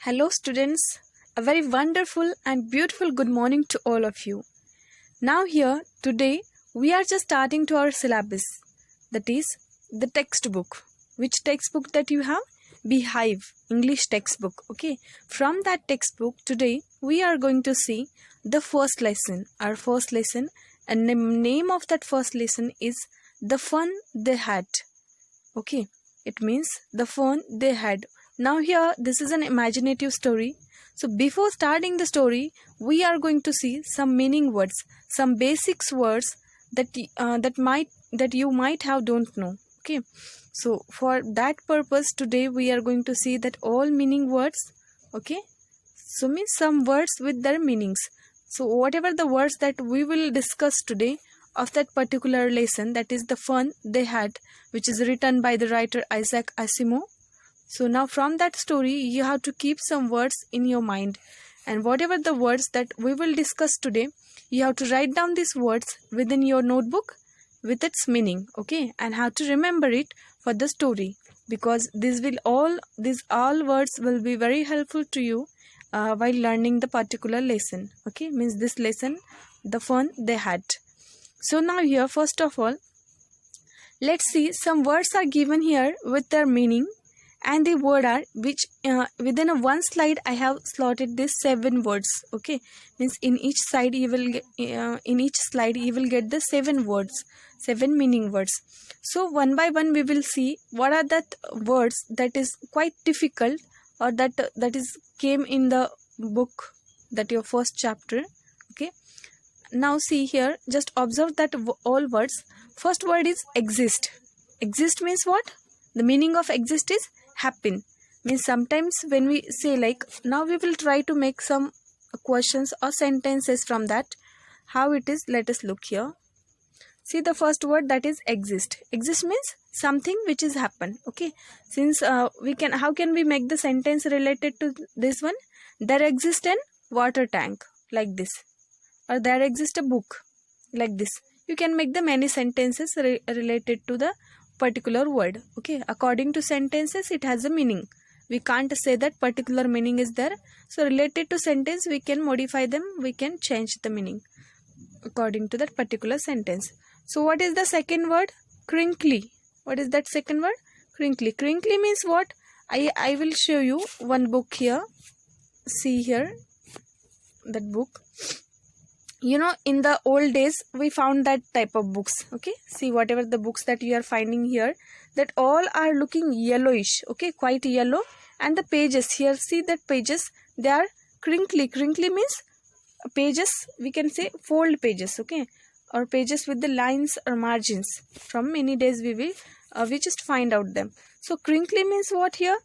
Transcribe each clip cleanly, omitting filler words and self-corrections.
Hello, students. A very wonderful and beautiful good morning to all of you. Now, here today, we are just starting to our syllabus, that is, the textbook. Which textbook that you have? Beehive, English textbook. Okay, from that textbook, today we are going to see the first lesson. Our first lesson, and the name of that first lesson is The Fun They Had. Okay, it means the fun they had. Now here this is an imaginative story. So before starting the story, we are going to see some meaning words, some basics words that you might have don't know. Okay, so for that purpose today we are going to see that all meaning words. Okay, so means some words with their meanings. So whatever the words that we will discuss today of that particular lesson, that is The Fun They Had, which is written by the writer Isaac Asimov. So now from that story you have to keep some words in your mind, and whatever the words that we will discuss today, you have to write down these words within your notebook with its meaning. Okay, and how to remember it for the story, because these all words will be very helpful to you while learning the particular lesson. Okay, means this lesson, The Fun They Had. So now here, first of all, let's see some words are given here with their meaning, and the word are which within a one slide I have slotted these 7 words. Okay, means in each slide you will get the 7 words, 7 meaning words. So one by one we will see what are that words that is quite difficult, or that is came in the book, that your first chapter. Okay, now see here, just observe that all words. First word is exist. Exist means what? The meaning of exist is happen. Means sometimes when we say, like, now we will try to make some questions or sentences from that. How it is, let us look here. See the first word, that is exist. Exist means something which is happen. Okay, since how can we make the sentence related to this one? There exists an water tank, like this, or there exists a book, like this. You can make the many sentences related to the particular word. Okay, according to sentences it has a meaning. We can't say that particular meaning is there. So related to sentence we can modify them, we can change the meaning according to that particular sentence. So what is the second word? Crinkly. What is that second word? Crinkly. Crinkly means what? I will show you one book here. See here, that book. You know, in the old days we found that type of books. Okay, see whatever the books that you are finding here, that all are looking yellowish. Okay, quite yellow. And the pages here, see that pages, they are crinkly. Crinkly means pages, we can say fold pages. Okay, or pages with the lines or margins. From many days we just find out them. So crinkly means what here?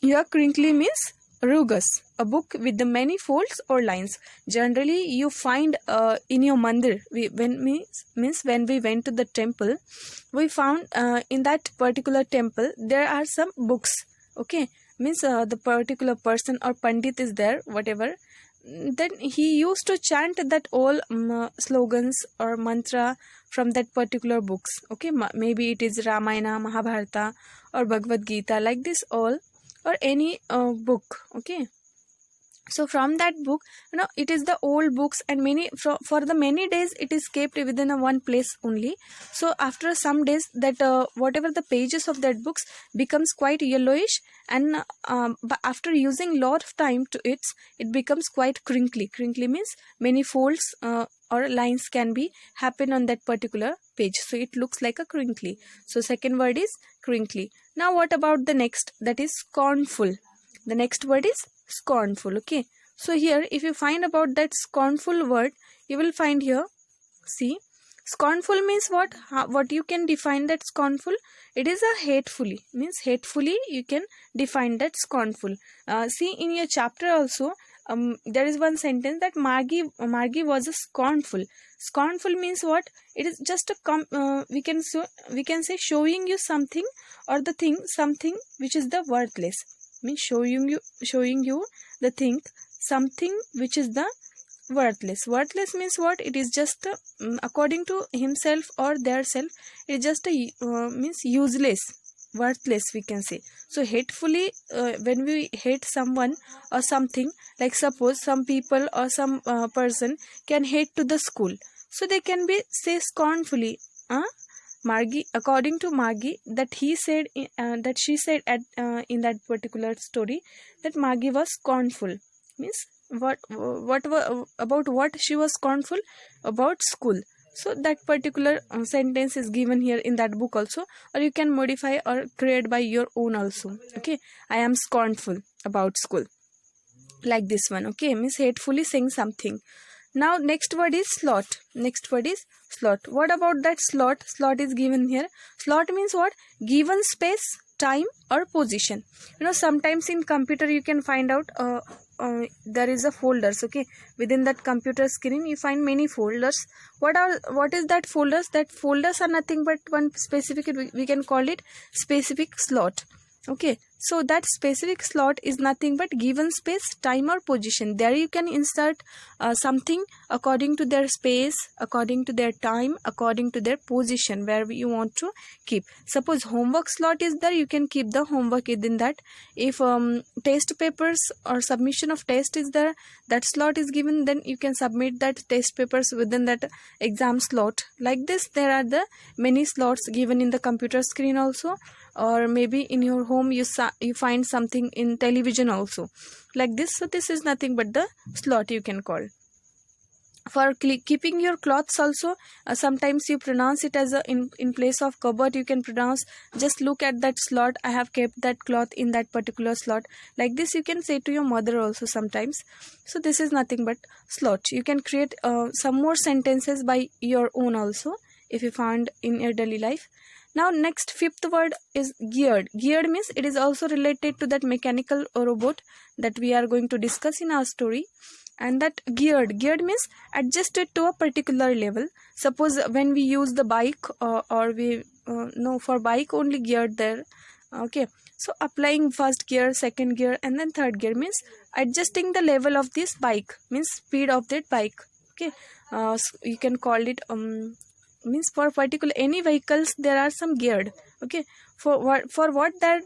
Here crinkly means rugus, a book with the many folds or lines. Generally you find in your mandir, when we went to the temple, we found in that particular temple there are some books. Okay, means the particular person or pandit is there, whatever, then he used to chant that all slogans or mantra from that particular books. Okay, maybe it is Ramayana, Mahabharata or Bhagavad Gita, like this all, or any book. Okay, so from that book, you know, it is the old books, and many for the many days it is kept within a one place only. So after some days that whatever the pages of that books becomes quite yellowish, and but after using lot of time to it becomes quite crinkly. Crinkly means many folds or lines can be happen on that particular page, so it looks like a crinkly. So second word is crinkly. Now what about the next? That is scornful. The next word is scornful. Okay, so here if you find about that scornful word, you will find here, see, scornful means what? What you can define that scornful? It is a hatefully, means hatefully you can define that scornful. See in your chapter also, there is one sentence that Margie was a scornful. Scornful means what? It is just a we can say showing you something, or the thing, something which is the worthless. Means showing you the thing, something which is the worthless. Worthless means what? It is just according to himself or their self, it is just a means useless. worthless, we can say. So hatefully, when we hate someone or something, like suppose some people or some person can hate to the school, so they can be say scornfully, Margie, according to Margie, that that she said in that particular story, that Margie was scornful. Means about what she was scornful? About school. So that particular sentence is given here in that book also, or you can modify or create by your own also. Okay, I am scornful about school, like this one. Okay, means hatefully saying something. Now next word is slot. Next word is slot. What about that slot? Slot is given here. Slot means what? Given space, time or position. Sometimes in computer you can find out there is a folders. Okay, within that computer screen you find many folders. What is that folders? That folders are nothing but one specific, we can call it specific slot. Okay, so that specific slot is nothing but given space, time or position. There you can insert something according to their space, according to their time, according to their position where you want to keep. Suppose homework slot is there, you can keep the homework within that. If test papers or submission of test is there, that slot is given, then you can submit that test papers within that exam slot. Like this, there are the many slots given in the computer screen also, or maybe in your home you find something in television also, like this. So this is nothing but the slot, you can call. For keeping your clothes also, sometimes you pronounce it as in place of cupboard, you can pronounce, just look at that slot, I have kept that cloth in that particular slot. Like this you can say to your mother also sometimes. So this is nothing but slot. You can create some more sentences by your own also, if you find in your daily life. Now next, fifth word is geared. Geared means it is also related to that mechanical robot that we are going to discuss in our story. And that geared means adjusted to a particular level. Suppose when we use the bike, or we no, for bike only geared there. Okay, so applying first gear, second gear and then third gear means adjusting the level of this bike, means speed of that bike. Okay, so you can call it means for particular any vehicles there are some geared. Okay, for what that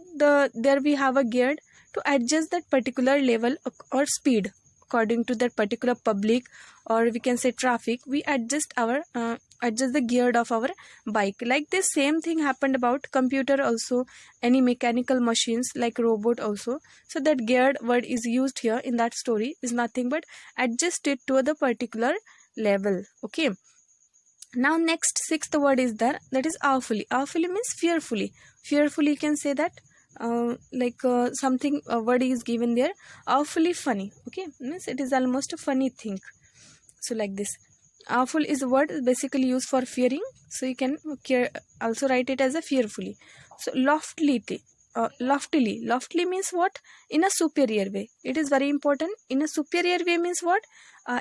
there we have a geared to adjust that particular level or speed according to that particular public, or we can say traffic. We adjust the gear of our bike. Like this same thing happened about computer also, any mechanical machines like robot also. So that geared word is used here in that story, is nothing but adjust it to the particular level. Okay, now next, sixth word is there, that is awfully. Awfully means fearfully. Fearfully you can say that something, a word is given there, awfully funny. Okay, means it is almost a funny thing. So like this, awful is a word basically used for fearing, so you can also write it as a fearfully. So loftily means what? In a superior way. It is very important. In a superior way means what?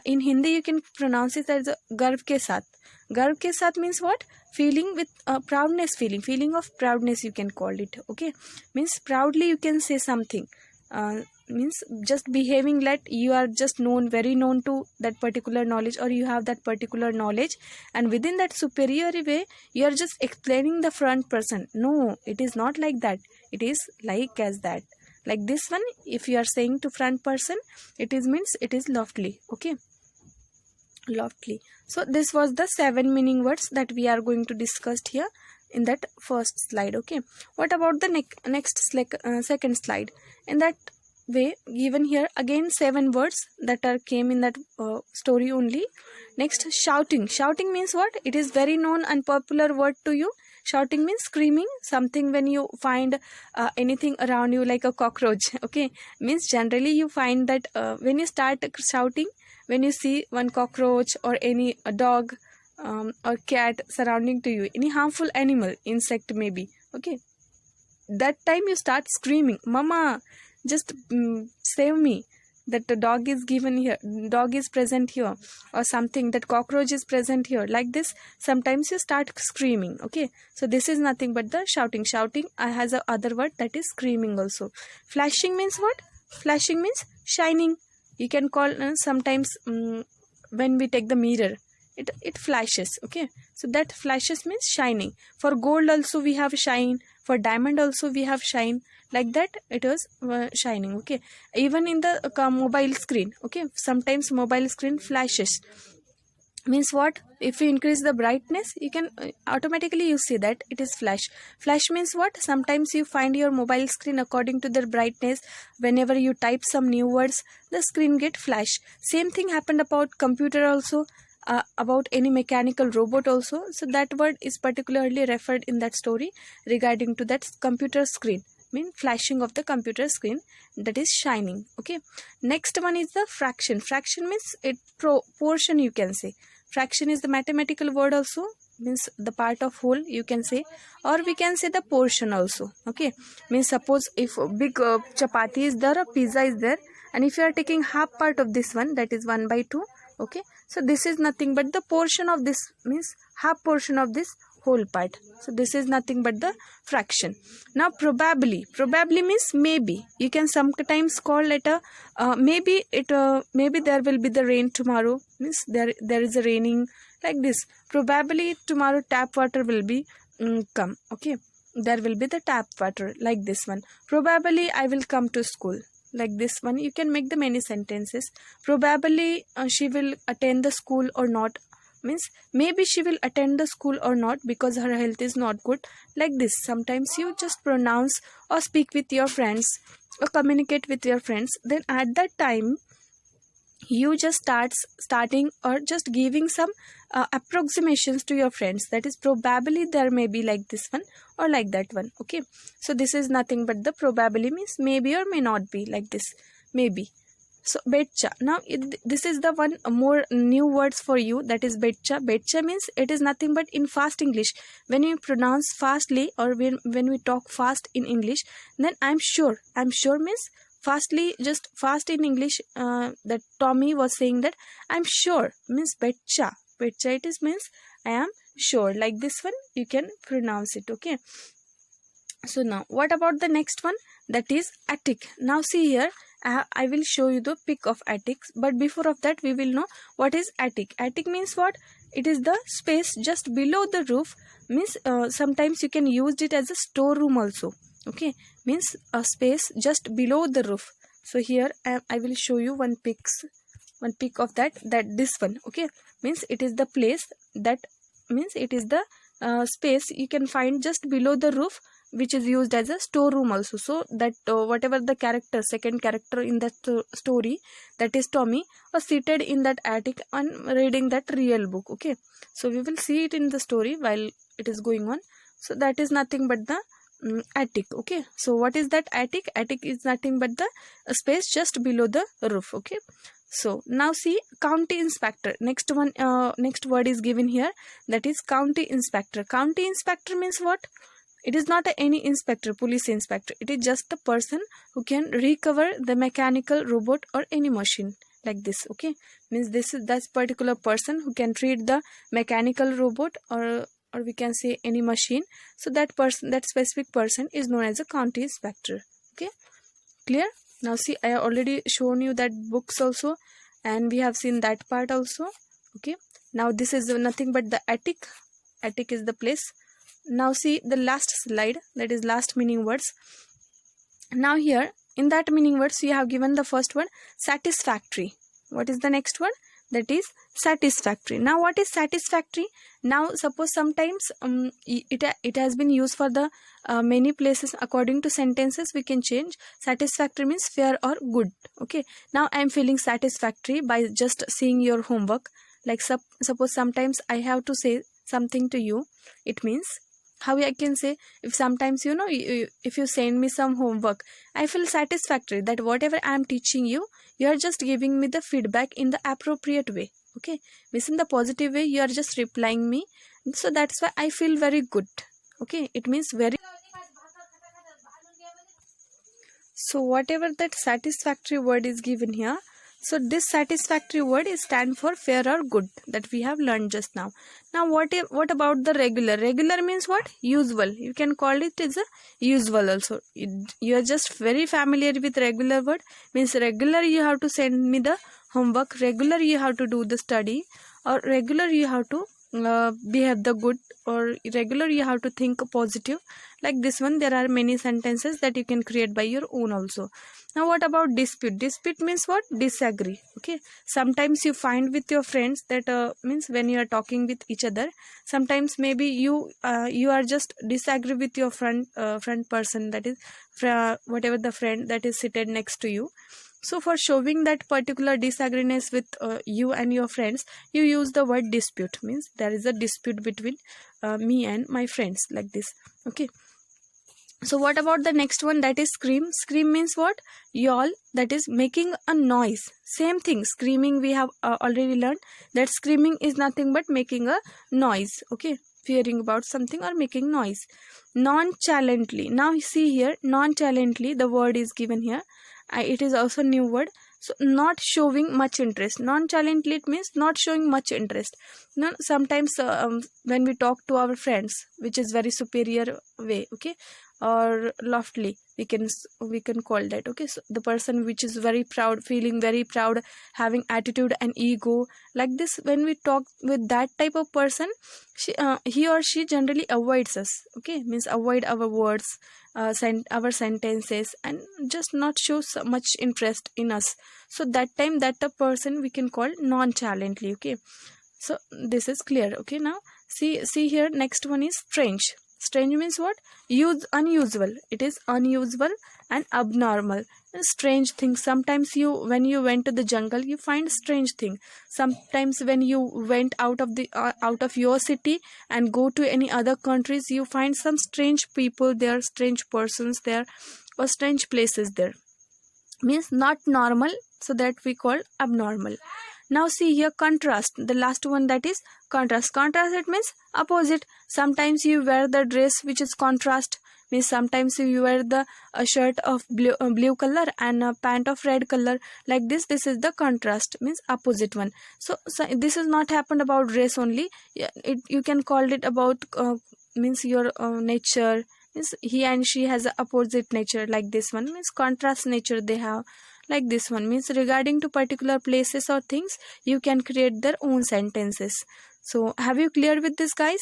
In Hindi you can pronounce it as garv ke saath. Garv ke saath means what? Feeling with proudness, feeling of proudness you can call it. Okay, means proudly you can say something, means just behaving like you are just very known to that particular knowledge, or you have that particular knowledge, and within that superior way you are just explaining the front person. No, it is not like that. It is like as that, like this one. If you are saying to front person, it is means it is loftily. Okay, loftily. So this was the 7 meaning words that we are going to discuss here in that first slide. Okay, what about the next second slide? In that way, given here again 7 words that came in that story only. Next, shouting. Shouting means what? It is very known and popular word to you. Shouting means screaming something when you find anything around you, like a cockroach. Okay, means generally you find that when you start shouting, when you see one cockroach or any dog or cat surrounding to you, any harmful animal, insect maybe. Okay, that time you start screaming, mama, just save me, that the dog is given here, dog is present here, or something, that cockroach is present here. Like this sometimes you start screaming. Okay, so this is nothing but the shouting. Shouting has a other word, that is screaming also. Flashing means what? Flashing means shining. You can call sometimes when we take the mirror, it flashes. Okay, so that flashes means shining. For gold also we have shine, For diamond also we have shine, like that it was shining. Okay, even in the mobile screen. Okay, sometimes mobile screen flashes, means what, if you increase the brightness you can automatically you see that it is flash means what, sometimes you find your mobile screen according to their brightness, whenever you type some new words the screen get flash. Same thing happened about computer also, about any mechanical robot also. So that word is particularly referred in that story regarding to that computer screen, mean flashing of the computer screen, that is shining. Okay, next one is the fraction. Fraction means it portion, you can say. Fraction is the mathematical word also, means the part of whole you can say, or we can say the portion also. Okay, means suppose if a big chapati is there, a pizza is there, and if you are taking half part of this one, that is 1/2. Okay, so this is nothing but the portion of this, means half portion of this whole part. So this is nothing but the fraction. Now probably means maybe. You can sometimes call it a maybe there will be the rain tomorrow, means there is a raining, like this. Probably tomorrow tap water will be come. Okay, there will be the tap water, like this one. Probably I will come to school, like this one. You can make the many sentences. Probably she will attend the school or not, means maybe she will attend the school or not because her health is not good, like this. Sometimes you just pronounce or speak with your friends or communicate with your friends, then at that time you just starting or just giving some approximations to your friends, that is probably there may be like this one or like that one. Okay, so this is nothing but the probably means maybe or may not be, like this, maybe. So betcha. Now this is the one more new words for you, that is betcha. Betcha means it is nothing but in fast English. When you pronounce fastly or when we talk fast in English, then I'm sure means fastly, just fast in English. That Tommy was saying that I'm sure means betcha. Betcha it is means I am sure, like this one you can pronounce it. Okay, so now what about the next one, that is attic. Now see here, I will show you the pic of attics, but before of that we will know what is attic. Attic means what, it is the space just below the roof, means sometimes you can use it as a storeroom also. Okay, means a space just below the roof. So here I will show you one pic of that this one. Okay, means it is the place, that means it is the space you can find just below the roof, which is used as a storeroom also. So that whatever the character, second character in that story, that is Tommy, was seated in that attic and reading that real book. Okay, so we will see it in the story while it is going on. So that is nothing but the attic. Okay, so what is that attic? Attic is nothing but the space just below the roof. Okay, so now see county inspector. Next one, next word is given here, that is county inspector. County inspector means what? It is not any inspector, police inspector. It is just the person who can recover the mechanical robot or any machine, like this. Okay, means this is that particular person who can treat the mechanical robot or we can say any machine. So that person, that specific person is known as a county inspector. Okay, clear? Now see, I have already shown you that books also, and we have seen that part also. Okay, now this is nothing but the attic. Attic is the place. Now see the last slide, that is last meaning words. Now here in that meaning words you have given the first word satisfactory. What is the next word? That is satisfactory. Now what is satisfactory? Now suppose sometimes it has been used for the many places. According to sentences we can change. Satisfactory means fair or good. Okay, now I am feeling satisfactory by just seeing your homework. Like suppose sometimes I have to say something to you. It means how I can say, if sometimes if you send me some homework, I feel satisfactory that whatever I am teaching you, you are just giving me the feedback in the appropriate way. Okay, means in the positive way you are just replying me, so that's why I feel very good. Okay, it means very. So whatever that satisfactory word is given here, so this satisfactory word is stand for fair or good, that we have learned just now. Now what about the regular? Regular means what? Usual. You can call it as a usual also. You are just very familiar with regular word, means regular you have to send me the homework, regular you have to do the study, or regular you have to behave the good, or regular you have to think positive. Like this one, there are many sentences that you can create by your own also. Now what about dispute? Dispute means what? Disagree. Okay, sometimes you find with your friends that means when you are talking with each other, sometimes maybe you are just disagree with your friend person, that is whatever the friend that is seated next to you. So for showing that particular disagreement with you and your friends, you use the word dispute. Means there is a dispute between me and my friends, like this. Okay, so what about the next one, that is scream? Scream means what? Y'all, that is making a noise. Same thing, screaming we have already learned that screaming is nothing but making a noise. Okay, fearing about something or making noise. Nonchalantly, now see here, nonchalantly the word is given here. It is also new word. So not showing much interest. Nonchalantly, it means not showing much interest. Now sometimes when we talk to our friends, which is very superior way, okay, or loftily, we can call that. Okay, so the person which is very proud, feeling very proud, having attitude and ego, like this, when we talk with that type of person, he or she generally avoids us. Okay, means avoid our words, our sentences, and just not show so much interest in us. So that time, that the person we can call nonchalantly. Okay, so this is clear. Okay, now see here, next one is strange. Strange means what? Unusual. It is unusual and abnormal. A strange thing. Sometimes when you went to the jungle, you find strange thing. Sometimes when you went out of your city and go to any other countries, you find some strange people there, strange persons there, or strange places there. Means not normal, so that we call abnormal. Now see here, contrast, the last one, that is contrast. Contrast, it means opposite. Sometimes you wear the dress which is contrast, means sometimes you wear the shirt of blue color and a pant of red color, like this is the contrast, means opposite one. So this is not happened about dress only. You can call it about means your nature, means he and she has a opposite nature, like this one, means contrast nature they have. Like this one means regarding to particular places or things, you can create their own sentences. So have you clear with this, guys?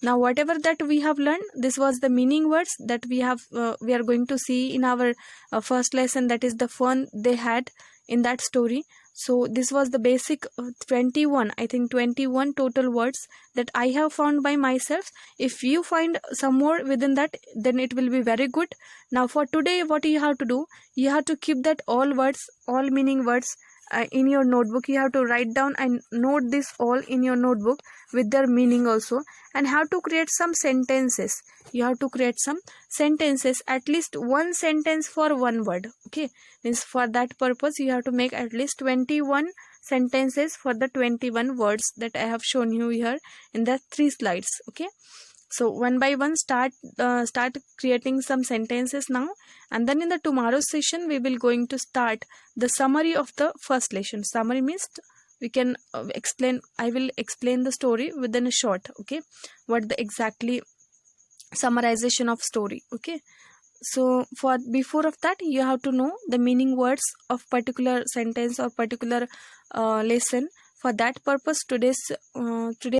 Now whatever that we have learned, this was the meaning words that we are going to see in our first lesson, that is the fun they had in that story. So this was the basic 21, I think 21 total words that I have found by myself. If you find some more within that, then it will be very good. Now for today, what you have to do, you have to keep that all words, all meaning words in your notebook. You have to write down and note this all in your notebook with their meaning also, and how to create some sentences. You have to create some sentences, at least one sentence for one word. Okay, means for that purpose you have to make at least 21 sentences for the 21 words that I have shown you here in the 3 slides. Okay, so one by one start creating some sentences now, and then in the tomorrow's session we will going to start the summary of the first lesson. Summary means we can I will explain the story within a short. Okay, what the exactly summarization of story. Okay, so for before of that, you have to know the meaning words of particular sentence or particular lesson. For that purpose, today's